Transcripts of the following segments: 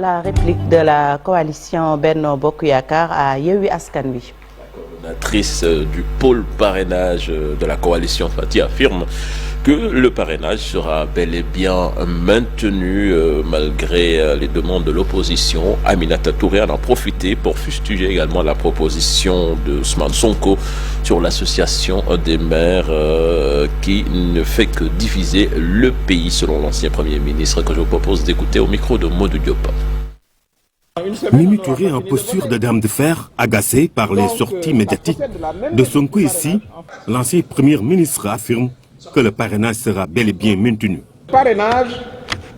La réplique de la coalition Benno Bokk Yakaar à Yewwi Askan Wi. La coordonnatrice du pôle parrainage de la coalition Fati affirme que le parrainage sera bel et bien maintenu malgré les demandes de l'opposition. Aminata Touré en a profité pour fustiger également la proposition de Ousmane Sonko sur l'association des maires qui ne fait que diviser le pays, selon l'ancien Premier ministre, que je vous propose d'écouter au micro de Modou Diop. Mimi Touré en posture de dame de fer, agacée par les sorties médiatiques de Sonko ici, l'ancien Premier ministre affirme que le parrainage sera bel et bien maintenu. Le parrainage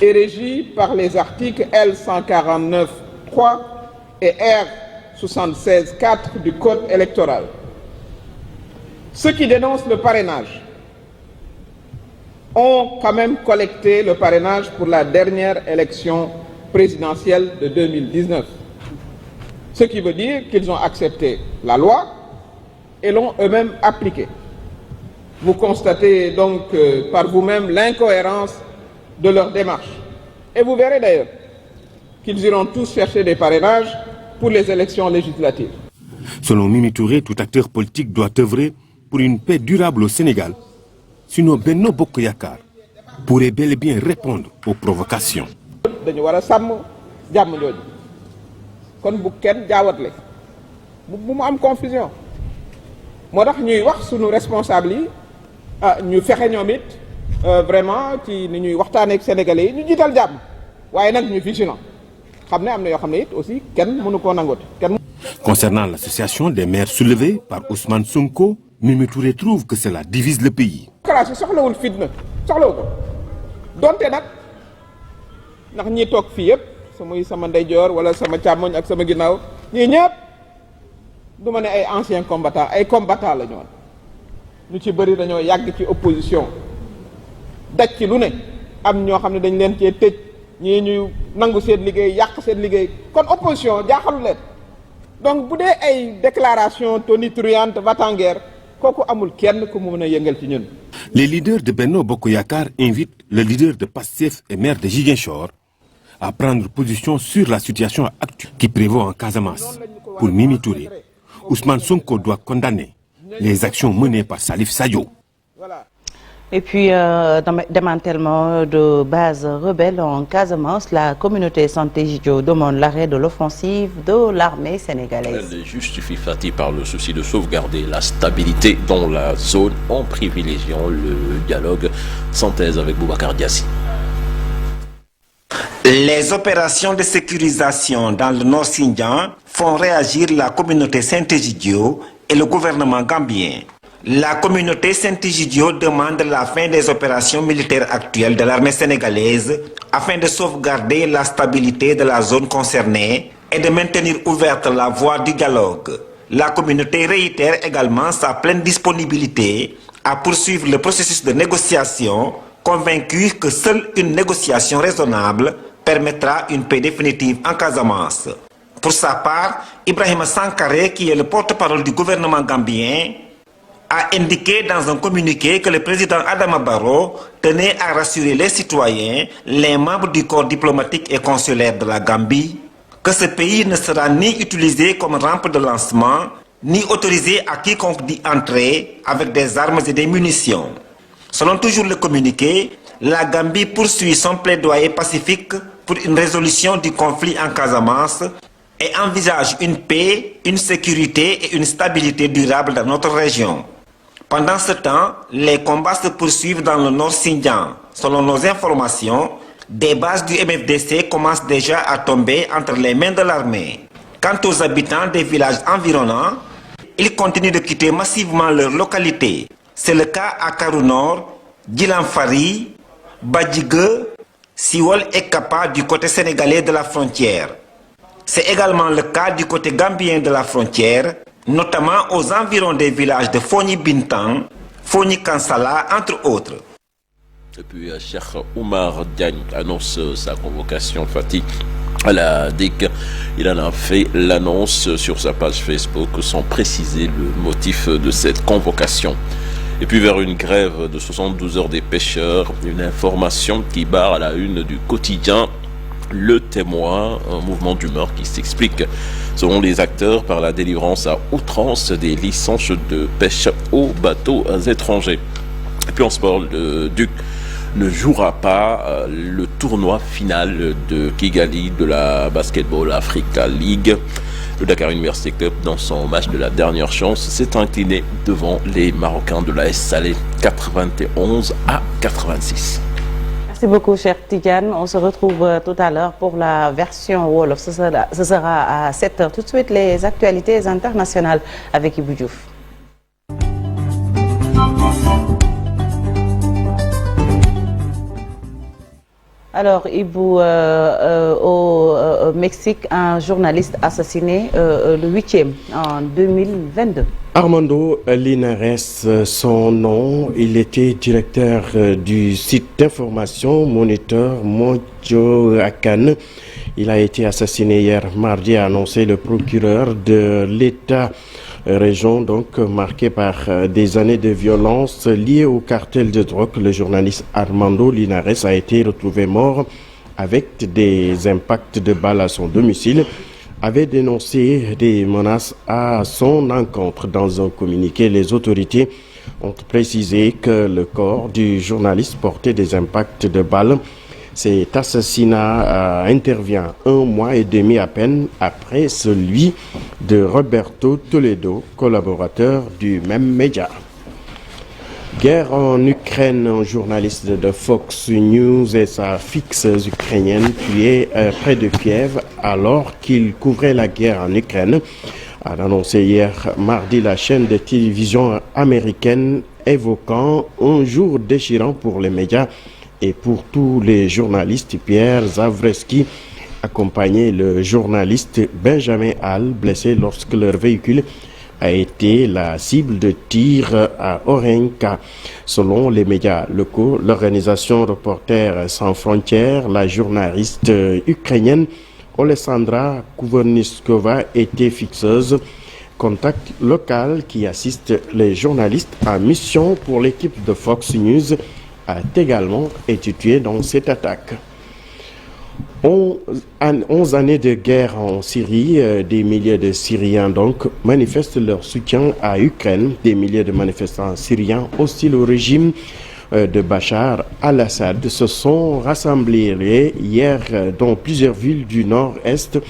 est régi par les articles L149.3 et R76.4 du Code électoral. Ceux qui dénoncent le parrainage ont quand même collecté le parrainage pour la dernière élection présidentielle de 2019. Ce qui veut dire qu'ils ont accepté la loi et l'ont eux-mêmes appliquée. Vous constatez donc par vous-même l'incohérence de leur démarche. Et vous verrez d'ailleurs qu'ils iront tous chercher des parrainages pour les élections législatives. Selon Mimi Touré, tout acteur politique doit œuvrer pour une paix durable au Sénégal. Sinon, Benno Bokk Yakaar pourrait bel et bien répondre aux provocations. dañu war a sàmm jàmm jooju kon bu kenn jaawatle bu mu am confusion moo tax ñuy wax sunu responsable yi ñu fexe ñoom it vraiment ci ni ñuy waxtaanee ak sénégalais yi ñu jiital jàmm waaye nag ñu vigilant xam ne am na yoo xam ne it aussi kenn mënu koo nangooti kenn. Concernant l'association des maires soulevée par Ousmane Sonko, Mimi Touré trouve que cela divise le pays. classe yi soxlawul fitna soxlawu ko donte nag ndax ñi toog fii yëpp sama ndeyjoor wala sama càmmoñ ak sama ginnaaw ñii ñëpp du ma ne ay anciens combattants ay combattants la ñoon ñu ci bëri dañoo yàgg ci opposition daj ci lu ne am ñoo xam ne dañ leen cee tëj ñii ñuy nangu seen liggéey yàq seen liggéey kon opposition jaaxalu leen donc bu dee ay déclaration tonitruante va-t-en-guerre kooku amul kenn ku mu mën a yëngal ci ñun. Les leaders de Benno Bokk Yakaar invitent le leader de Pastef et maire de Ziguinchor à prendre position sur la situation actuelle qui prévaut en Casamance. Pour Mimi Touré, Ousmane Sonko doit condamner les actions menées par Salif Sadio. Et puis, démantèlement de bases rebelles en Casamance, la communauté Santé Djidio demande l'arrêt de l'offensive de l'armée sénégalaise. Elle justifie Fati par le souci de sauvegarder la stabilité dans la zone en privilégiant le dialogue. Synthèse avec Boubacar Diassi. Les opérations de sécurisation dans le Nord Sindian font réagir la communauté Saint-Egidio et le gouvernement gambien. La communauté Saint-Egidio demande la fin des opérations militaires actuelles de l'armée sénégalaise afin de sauvegarder la stabilité de la zone concernée et de maintenir ouverte la voie du dialogue. La communauté réitère également sa pleine disponibilité à poursuivre le processus de négociation, convaincue que seule une négociation raisonnable permettra une paix définitive en Casamance. Pour sa part, Ibrahima Sankaré, qui est le porte-parole du gouvernement gambien, a indiqué dans un communiqué que le président Adama Barrow tenait à rassurer les citoyens, les membres du corps diplomatique et consulaire de la Gambie, que ce pays ne sera ni utilisé comme rampe de lancement, ni autorisé à quiconque d'y entrer avec des armes et des munitions. Selon toujours le communiqué, la Gambie poursuit son plaidoyer pacifique pour une résolution du conflit en Casamance et envisage une paix, une sécurité et une stabilité durable dans notre région. Pendant ce temps, les combats se poursuivent dans le Nord Sindian. Selon nos informations, des bases du MFDC commencent déjà à tomber entre les mains de l'armée. Quant aux habitants des villages environnants, ils continuent de quitter massivement leur localité. C'est le cas à Karou Nord, Djilanfari, Badjigue, Siwol et Kapa du côté sénégalais de la frontière. C'est également le cas du côté gambien de la frontière, notamment aux environs des villages de Foni Bintan, Foni Kansala, entre autres. Et puis Cheikh Oumar Diagne annonce sa convocation Fati à la DIC. Il en a fait l'annonce sur sa page Facebook sans préciser le motif de cette convocation. Et puis vers une grève de 72 heures des pêcheurs, une information qui barre à la une du quotidien Le Témoin, un mouvement d'humeur qui s'explique, selon les acteurs, par la délivrance à outrance des licences de pêche aux bateaux étrangers. Et puis en sport, le Duc ne jouera pas le tournoi final de Kigali de la Basketball Africa League. Le Dakar University Club, dans son match de la dernière chance, s'est incliné devant les Marocains de l'AS Salé 91 à 86. Merci beaucoup, cher Tidiane. On se retrouve tout à l'heure pour la version Wolof. Ce sera à 7h. Tout de suite, les actualités internationales avec Ibou Diouf. Alors, Ibou, au Mexique, un journaliste assassiné, le 8e en 2022. Armando Linares, son nom, il était directeur du site d'information Moniteur Moyoacán. Il a été assassiné hier mardi, a annoncé le procureur de l'État. Région donc marquée par des années de violence liées au cartel de drogue. Le journaliste Armando Linares a été retrouvé mort avec des impacts de balles à son domicile, avait dénoncé des menaces à son encontre. Dans un communiqué, les autorités ont précisé que le corps du journaliste portait des impacts de balles. Cet assassinat intervient 1 mois et demi à peine après celui de Roberto Toledo, collaborateur du même média. Guerre en Ukraine, un journaliste de Fox News et sa fixeuse ukrainienne tués près de Kiev alors qu'il couvrait la guerre en Ukraine, a annoncé hier mardi la chaîne de télévision américaine, évoquant un jour déchirant pour les médias et pour tous les journalistes. Pierre Zavreski accompagnait le journaliste Benjamin Hall, blessé lorsque leur véhicule a été la cible de tirs à Orenka. Selon les médias locaux, l'organisation Reporters sans frontières, la journaliste ukrainienne Olesandra Kuverniskova était fixeuse, contact local qui assiste les journalistes en mission pour l'équipe de Fox News, a également été tué dans cette attaque. 11 années de guerre en Syrie, des milliers de Syriens donc manifestent leur soutien à l'Ukraine. Des milliers de manifestants syriens hostiles au régime de Bachar al-Assad se sont rassemblés hier dans plusieurs villes du nord-est,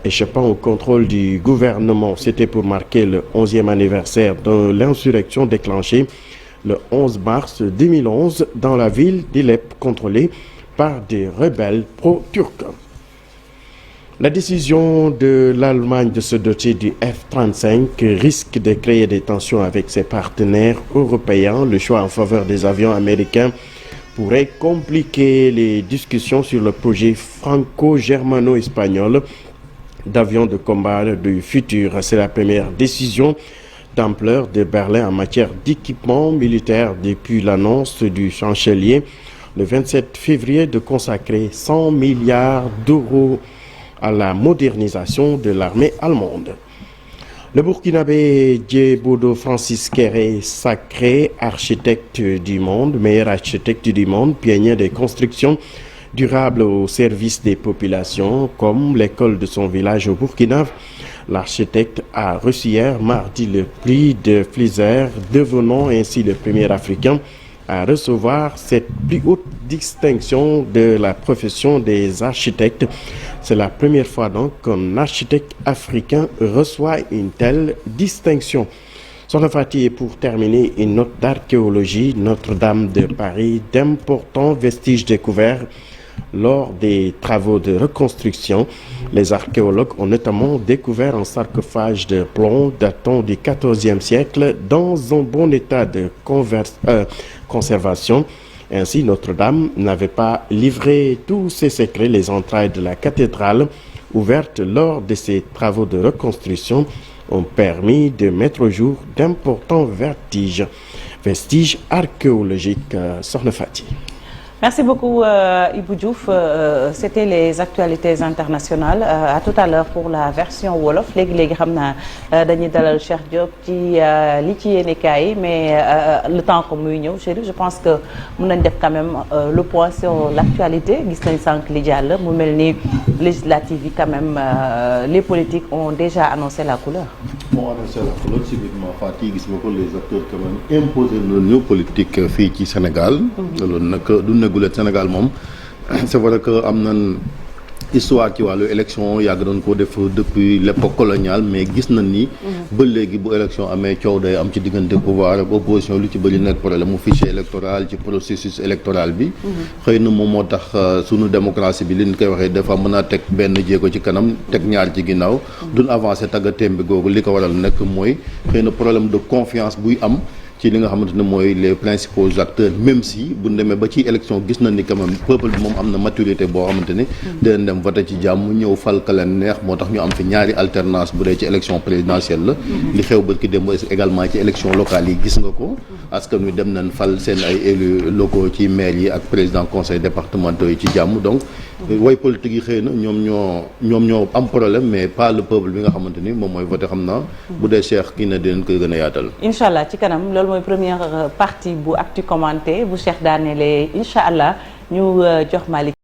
échappant au contrôle du gouvernement. C'était pour marquer le 11e anniversaire de l'insurrection déclenchée le 11 mars 2011 dans la ville d'Alep, contrôlée par des rebelles pro-turcs. La décision de l'Allemagne de se doter du F-35 risque de créer des tensions avec ses partenaires européens. Le choix en faveur des avions américains pourrait compliquer les discussions sur le projet franco-germano-espagnol d'avions de combat du futur. C'est la première décision d'ampleur de Berlin en matière d'équipement militaire depuis l'annonce du chancelier le 27 février de consacrer 100 milliards d'euros à la modernisation de l'armée allemande. Le Burkinabé Djebodo Francis Kéré, sacré architecte du monde, meilleur architecte du monde, pionnier des constructions durables au service des populations, comme l'école de son village au Burkina. L'architecte a reçu hier mardi le prix de Flizer, devenant ainsi le premier Africain à recevoir cette plus haute distinction de la profession des architectes. C'est la première fois donc qu'un architecte africain reçoit une telle distinction. Son Fati, pour terminer, une note d'archéologie, Notre-Dame de Paris, d'importants vestiges découverts lors des travaux de reconstruction. Les archéologues ont notamment découvert un sarcophage de plomb datant du XIVe siècle dans un bon état de conservation. Ainsi, Notre-Dame n'avait pas livré tous ses secrets. Les entrailles de la cathédrale, ouvertes lors de ces travaux de reconstruction, ont permis de mettre au jour d'importants vestiges archéologiques. Sokhna Fati. Merci beaucoup Ibou Diouf. C'était les actualités internationales. À tout à l'heure pour la version wolof léegi xam naa dañuy dalal Cheikh Diop ci li ci yéenekaay yi mais le temps que muy ñëw Chérif je pense que mën nañ def quand même le point sur l'actualité gis nañ sànq li jàll mu mel ni législative yi quand même les politiques ont déjà annoncé la couleur. moo annoncé la couleur subitement Fatick gis nga ko les acteurs quand même imposé nañu politique fii ci Sénégal. loolu nag du negulet Sénégal moom c'est vrai que am nañ histoire ci wàllu élection yàgg doon ko def depuis l'époque coloniale mais gis nañ ni. ba léegi bu élection amee coow day am ci diggante pouvoir ak opposition lu ci bëri nekk problème mu fichier électoral ci processus électoral bi. xëy na moom moo tax sunu démocratie bi li ñu koy waxee dafa mën a teg benn jéego ci kanam teg ñaar ci ginnaaw. duñ avancé tagga témbe googu li ko waral nekk mooy xëy na problème de confiance buy am. ci li nga xamante ne mooy les principaux acteurs même si bu ñu demee ba ci élection gis na ni quand même peuple bi moom am na maturité boo xamante ni dinañ dem voté ci jàmm ñëw fal ka leen neex moo tax ñu am fi ñaari alternance bu dee ci élection présidentielle la li xew bërki démb également ci élection locale yi gis nga ko askan wi dem nañ fal seen ay élus locaux ci maire yi ak président conseil départementaux yi ci jàmm donc way politique yi xëy na ñoom ñoo am problème mais pas le peuple bi nga xamante ni moom mooy voté xam naa bu dee Cheikh kii na dinañ koy gën a yaatal incha allah ci kanam loolu mooy première partie bu actu commenté bu Cheikh daanelee incha allah ñu jox Malick